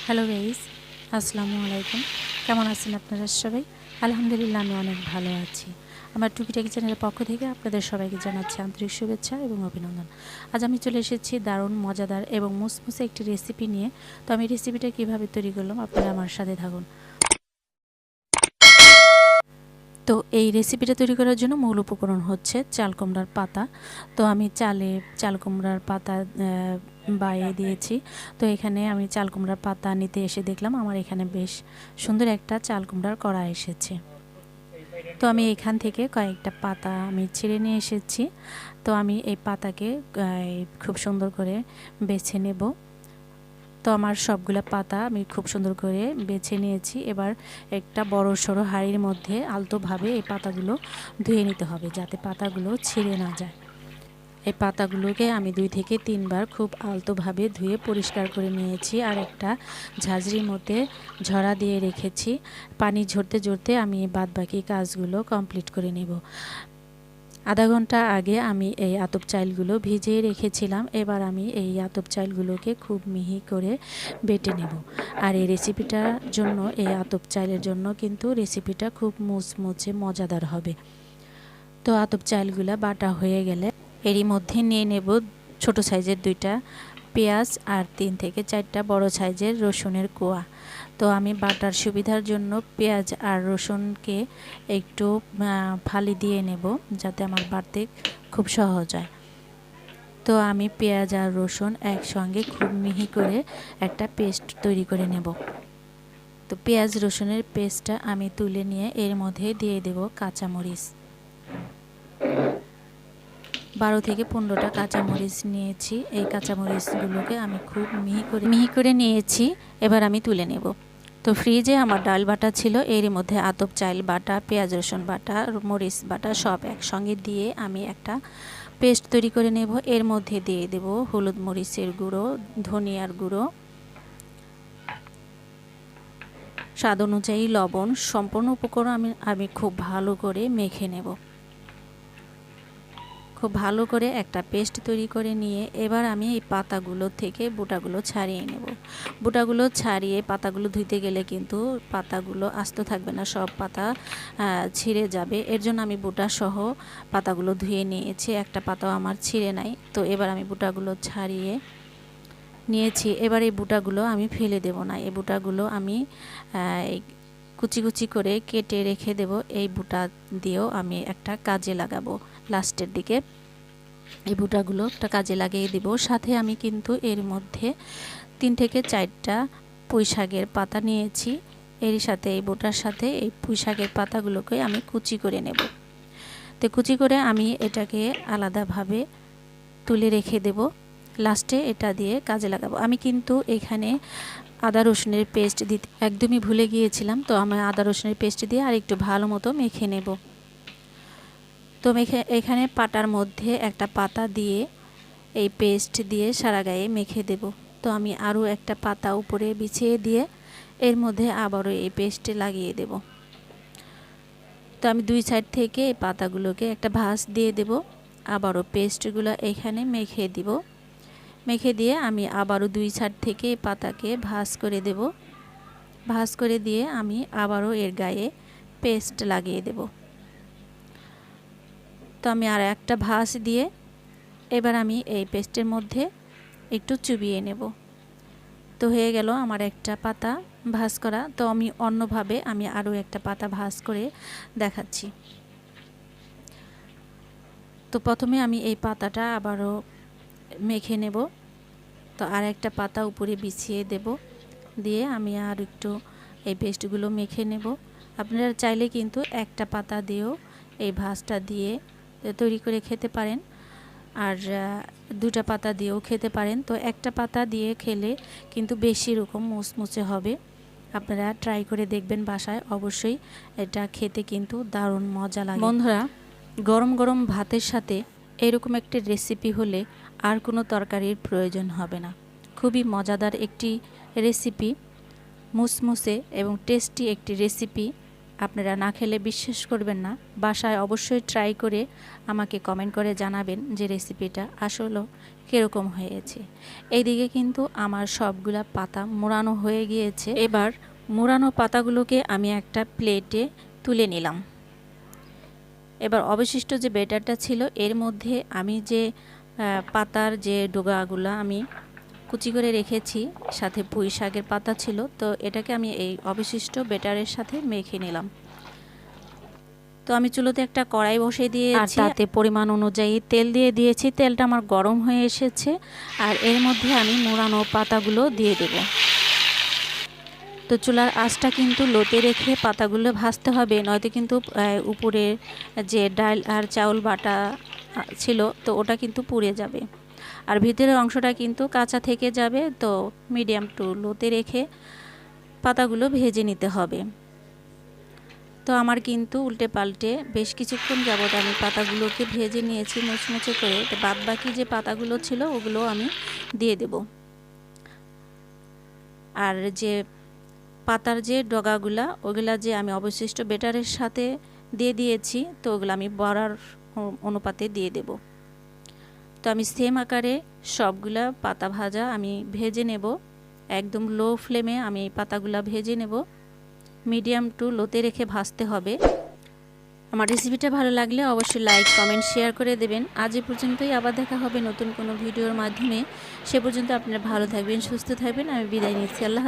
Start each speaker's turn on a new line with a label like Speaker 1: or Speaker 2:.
Speaker 1: Hello guys, আসসালামু আলাইকুম। কেমন আছেন আপনারা সবাই? আলহামদুলিল্লাহ, আমি অনেক ভালো আছি। আমার টুকিটাকি চ্যানেলের পক্ষ থেকে আপনাদের সবাইকে জানাচ্ছি আন্তরিক শুভেচ্ছা এবং অভিনন্দন। আজ আমি চলে এসেছি দারুণ মজাদার এবং মুসমুসে একটি রেসিপি নিয়ে। তো আমি রেসিপিটা কীভাবে তৈরি করলাম আপনারা আমার সাথে থাকুন। তো এই রেসিপিটা তৈরি করার জন্য মূল উপকরণ হচ্ছে চালকুমড়ার পাতা। তো আমি চালকুমড়ার পাতা বাইয়ে দিয়েছি। তো এখানে আমি চালকুমড়ার পাতা নিতে এসে দেখলাম আমার এখানে বেশ সুন্দর একটা চালকুমড়ার কড়া এসেছে। তো আমি এখান থেকে কয়েকটা পাতা আমি ছিঁড়ে নিয়ে এসেছি। তো আমি এই পাতাকে খুব সুন্দর করে বেছে নেব। তো আমার সবগুলো পাতা আমি খুব সুন্দর করে বেছে নিয়েছি। এবার একটা বড় সড়ো হাঁড়ির মধ্যে আলতোভাবে এই পাতাগুলো ধুয়ে নিতে হবে, যাতে পাতাগুলো ছিঁড়ে না যায়। এই পাতাগুলোকে আমি 2 থেকে 3 বার খুব আলতোভাবে ধুয়ে পরিষ্কার করে নিয়েছি। আর একটা ঝাঁঝরির মধ্যে ঝরা দিয়ে রেখেছি। পানি ঝরতে ঝরতে আমি বাদবাকি কাজগুলো কমপ্লিট করে নেব। আধা ঘন্টা আগে আমি এই আতপ চালগুলো ভিজিয়ে রেখেছিলাম। এবার আমি এই আতপ চালগুলোকে খুব মিহি করে বেটে নেব। আর এই রেসিপিটার জন্য, এই আতপ চালের জন্য কিন্তু রেসিপিটা খুব মুচমুচে মজাদার হবে। তো আতপ চালগুলো বাটা হয়ে গেলে এরই মধ্যে নিয়ে নেব ছোট সাইজের 2টা পেঁয়াজ আর 3 থেকে 4টা বড় সাইজের রসুনের কোয়া। তো আমি বাটার সুবিধার জন্য পেঁয়াজ আর রসুনকে একটু ফালি দিয়ে নেব, যাতে আমার বাটতে খুব সহজ হয়। তো আমি পেঁয়াজ আর রসুন একসঙ্গে খুব মিহি করে একটা পেস্ট তৈরি করে নেব। তো পেঁয়াজ রসুনের পেস্টটা আমি তুলে নিয়ে এর মধ্যে দিয়ে দেব কাঁচামরিচ। 12 থেকে 15টা কাঁচামরিচ নিয়েছি। এই কাঁচামরিচগুলোকে আমি খুব মিহি করে নিয়েছি। এবার আমি তুলে নেব। তো ফ্রিজে আমার ডাল বাটা ছিল, এর মধ্যে আতপ চাল বাটা, পেঁয়াজ রসুন বাটা, মরিচ বাটা সব একসঙ্গে দিয়ে আমি একটা পেস্ট তৈরি করে নেব। এর মধ্যে দিয়ে দেব হলুদ মরিচের গুঁড়ো, ধনিয়ার গুঁড়ো, স্বাদ অনুযায়ী লবণ। সম্পূর্ণ উপকরণ আমি খুব ভালো করে মেখে নেব। খুব ভালো করে একটা পেস্ট তৈরি করে নিয়ে এবার আমি এই পাতাগুলো থেকে বুটাগুলো ছাড়িয়ে নেব। বুটাগুলো ছাড়িয়ে পাতাগুলো ধুইতে গেলে কিন্তু পাতাগুলো আস্ত থাকবে না, সব পাতা ছিঁড়ে যাবে। এর জন্য আমি বুটা সহ পাতাগুলো ধুয়ে নিয়েছি, একটা পাতাও আমার ছিঁড়ে নাই। তো এবার আমি বুটাগুলো ছাড়িয়ে নিয়েছি। এবার এই বুটাগুলো আমি ফেলে দেব না, এই বুটাগুলো আমি কুচি কুচি করে কেটে রেখে দেব। এই বুটা দিয়েও আমি একটা কাজে লাগাবো লাস্টের দিকে। এই বুটাগুলো একটা কাজে লাগিয়ে দিব। সাথে আমি কিন্তু এর মধ্যে 3 থেকে 4টা পুঁই শাকের পাতা নিয়েছি। এর সাথে এই বুটার সাথে এই পুঁই শাকের পাতাগুলোকে আমি কুচি করে নেব। তো কুচি করে আমি এটাকে আলাদাভাবে তুলে রেখে দেব। লাস্টে এটা দিয়ে কাজে লাগাবো। আমি কিন্তু এখানে আদা রসুনের পেস্ট দিতে একদমই ভুলে গিয়েছিলাম। তো আমি আদা রসুনের পেস্ট দিয়ে আর একটু ভালো মতো মেখে নেব। তো এখানে পাটার মধ্যে একটা পাতা দিয়ে এই পেস্ট দিয়ে সারা গায়ে মেখে দেব। তো আমি আরও একটা পাতা উপরে বিছিয়ে দিয়ে এর মধ্যে আবারও এই পেস্ট লাগিয়ে দেব। তো আমি 2 সাইড থেকে এই পাতাগুলোকে একটা ভাঁজ দিয়ে দেব। আবারও পেস্টগুলো এখানে মেখে দিব। মেখে দিয়ে আমি আবারও 2 সাইড থেকে পাতাকে ভাঁজ করে দেব। ভাঁজ করে দিয়ে আমি আবারও এর গায়ে পেস্ট লাগিয়ে দেব। তো আমি আর একটা ভাঁজ দিয়ে এবার আমি এই পেস্টের মধ্যে একটু চুবিয়ে নেব। তো হয়ে গেল আমার একটা পাতা ভাঁজ করা। তো আমি অন্যভাবে আমি আরও একটা পাতা ভাঁজ করে দেখাচ্ছি। তো প্রথমে আমি এই পাতাটা আবারও মেখে নেব। তো আর একটা পাতা উপরে বিছিয়ে দেব, দিয়ে আমি আর একটু এই পেস্টগুলো মেখে নেব। আপনারা চাইলে কিন্তু একটা পাতা দিয়েও এই ভাঁজটা দিয়ে তৈরি করে খেতে পারেন, আর 2টা পাতা দিয়েও খেতে পারেন। তো একটা পাতা দিয়ে খেলে কিন্তু বেশি রকম মুচমুচে হবে। আপনারা ট্রাই করে দেখবেন বাসায়, অবশ্যই এটা খেতে কিন্তু দারুণ মজা লাগে। বন্ধুরা, গরম গরম ভাতের সাথে এরকম একটি রেসিপি হলে আর কোনো তরকারির প্রয়োজন হবে না। খুবই মজাদার একটি রেসিপি, মুসমুসে এবং টেস্টি একটি রেসিপি। আপনারা না খেলে বিশ্বাস করবেন না। বাসায় অবশ্যই ট্রাই করে আমাকে কমেন্ট করে জানাবেন যে রেসিপিটা আসলে কীরকম হয়েছে। এইদিকে কিন্তু আমার সবগুলা পাতা মোড়ানো হয়ে গিয়েছে। এবার মোড়ানো পাতাগুলোকে আমি একটা প্লেটে তুলে নিলাম। এবার অবশিষ্ট যে ব্যাটারটা ছিল এর মধ্যে আমি যে পাতার যে ডোগাগুলো আমি কুচি করে রেখেছি, সাথে পুঁই শাকের পাতা ছিল, তো এটাকে আমি এই অবশিষ্ট ব্যাটারের সাথে মেখে নিলাম। তো আমি চুলোতে একটা কড়াই বসিয়ে দিয়েছি আর তাতে পরিমাণ অনুযায়ী তেল দিয়ে দিয়েছি। তেলটা আমার গরম হয়ে এসেছে আর এর মধ্যে আমি মোড়ানো পাতাগুলো দিয়ে দেব। তো চুলার আঁচটা কিন্তু লোতে রেখে পাতাগুলো ভাজতে হবে, নয়তো কিন্তু উপরে যে ডাল আর চাউল বাটা ছিল তো ওটা কিন্তু পুড়ে যাবে আর ভিতরের অংশটা কিন্তু কাঁচা থেকে যাবে। তো মিডিয়াম টু লোতে রেখে পাতাগুলো ভেজে নিতে হবে। তো আমার কিন্তু উল্টে পাল্টে বেশ কিছুক্ষণ যাবত আমি পাতাগুলোকে ভেজে নিয়েছি মুচমুচে করে। তো বাদ বাকি যে পাতাগুলো ছিল ওগুলো আমি দিয়ে দেব। আর যে পাতার যে ডগাগুলা ওগুলা যে আমি অবশিষ্ট ব্যাটারের সাথে দিয়ে দিয়েছি, তো ওগুলো আমি বড়ার অনুপাতে দিয়ে দেব। তো আমি সেম আকারে সবগুলা পাতা ভাজা আমি ভেজে নেব। একদম লো ফ্লেমে আমি পাতাগুলা ভেজে নেব, মিডিয়াম টু লোতে রেখে ভাজতে হবে। আমার রেসিপিটা ভালো লাগলে অবশ্যই লাইক কমেন্ট শেয়ার করে দেবেন। আজ এ পর্যন্তই, আবার দেখা হবে নতুন কোনো ভিডিওর মাধ্যমে। সে পর্যন্ত আপনারা ভালো থাকবেন, সুস্থ থাকবেন। আমি বিদায় নিচ্ছি। আল্লাহ।